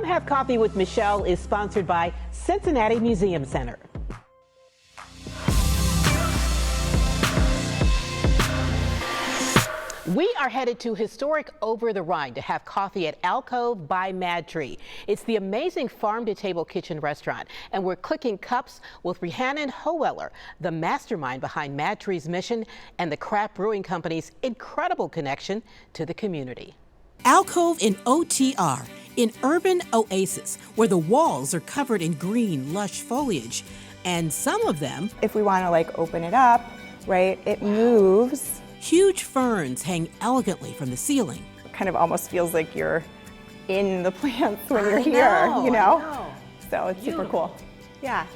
Have Coffee with Michelle is sponsored by Cincinnati Museum Center. We are headed to historic Over the Rhine to have coffee at Alcove by MadTree. It's the amazing farm-to-table kitchen restaurant, and we're clicking cups with Rhiannon Hoeweler, the mastermind behind MadTree's mission and the craft brewing company's incredible connection to the community. Alcove in OTR, an urban oasis where the walls are covered in green, lush foliage, and some of them, if we want to open it up, right, it moves. Huge ferns hang elegantly from the ceiling. It kind of almost feels like you're in the plants when you're here, I know. So it's super cool. Yeah,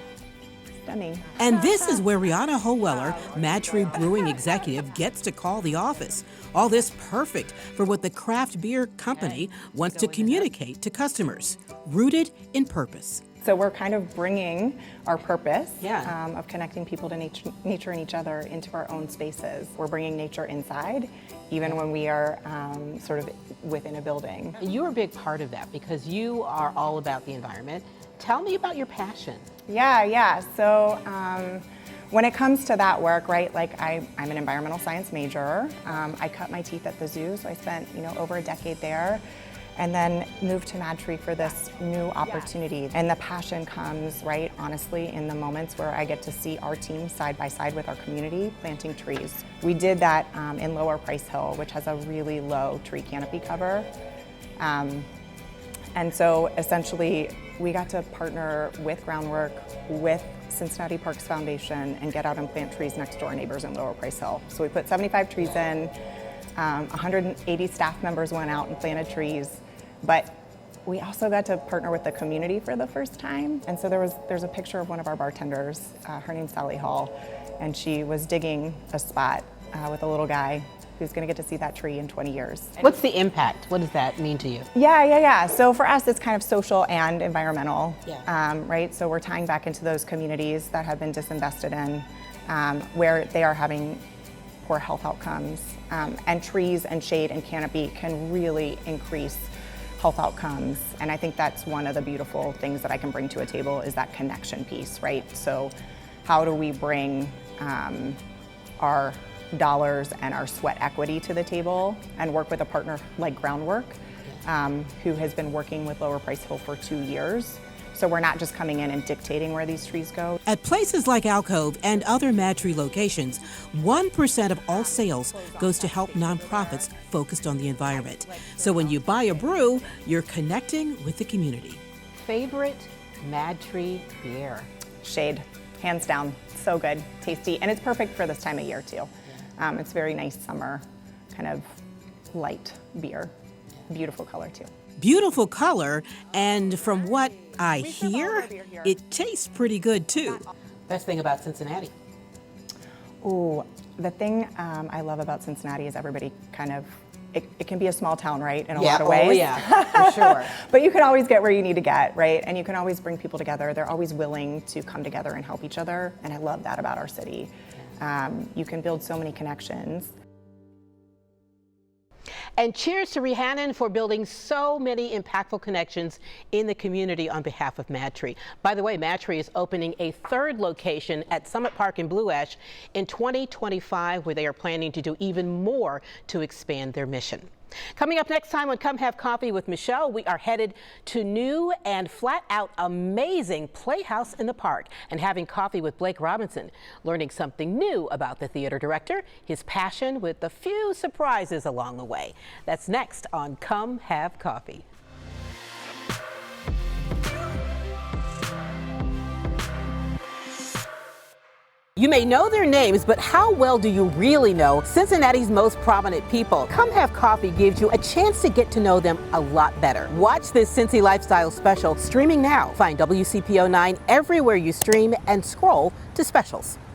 stunning. And this is where Rhiannon Hoeweler, MadTree brewing executive, gets to call the office. All this perfect for what the craft beer company wants to communicate to customers, rooted in purpose. So we're kind of bringing our purpose Yeah. of connecting people to nature and each other into our own spaces. We're bringing nature inside, even when we are sort of within a building. You're a big part of that because you are all about the environment. Tell me about your passion. Yeah. So when it comes to that work, right, I'm an environmental science major. I cut my teeth at the zoo, so I spent over a decade there. And then moved to MadTree for this new opportunity. And the passion comes, right, honestly, in the moments where I get to see our team side by side with our community planting trees. We did that in Lower Price Hill, which has a really low tree canopy cover. And so essentially, we got to partner with Groundwork, with Cincinnati Parks Foundation, and get out and plant trees next to our neighbors in Lower Price Hill. So we put 75 trees in. 180 staff members went out and planted trees, but we also got to partner with the community for the first time. And so there's a picture of one of our bartenders. Her name's Sally Hall, and she was digging a spot with a little guy who's going to get to see that tree in 20 years. What's the impact? What does that mean to you? Yeah. So for us, it's kind of social and environmental, Yeah. right? So we're tying back into those communities that have been disinvested in, where they are having poor health outcomes, and trees and shade and canopy can really increase health outcomes. And I think that's one of the beautiful things that I can bring to a table is that connection piece, right? So how do we bring our dollars and our sweat equity to the table and work with a partner like Groundwork, who has been working with Lower Price Hill for 2 years. So we're not just coming in and dictating where these trees go. At places like Alcove and other MadTree locations, 1% of all sales goes to help nonprofits focused on the environment. So when you buy a brew, you're connecting with the community. Favorite MadTree beer? Shade, hands down, so good, tasty, and it's perfect for this time of year too. It's very nice summer, kind of light beer. Beautiful color too. Beautiful color, and from what I hear, it tastes pretty good too. Best thing about Cincinnati? Ooh, the thing I love about Cincinnati is everybody kind of, it can be a small town, right, in a lot of ways. Oh yeah, for sure. But you can always get where you need to get, right? And you can always bring people together. They're always willing to come together and help each other, and I love that about our city. You can build so many connections. And cheers to Rhiannon for building so many impactful connections in the community on behalf of MadTree. By the way, MadTree is opening a third location at Summit Park in Blue Ash in 2025, where they are planning to do even more to expand their mission. Coming up next time on Come Have Coffee with Michelle, we are headed to new and flat out amazing Playhouse in the Park and having coffee with Blake Robinson, learning something new about the theater director, his passion with a few surprises along the way. That's next on Come Have Coffee. You may know their names, but how well do you really know Cincinnati's most prominent people? Come Have Coffee gives you a chance to get to know them a lot better. Watch this Cincy Lifestyle special streaming now. Find WCPO 9 everywhere you stream and scroll to specials.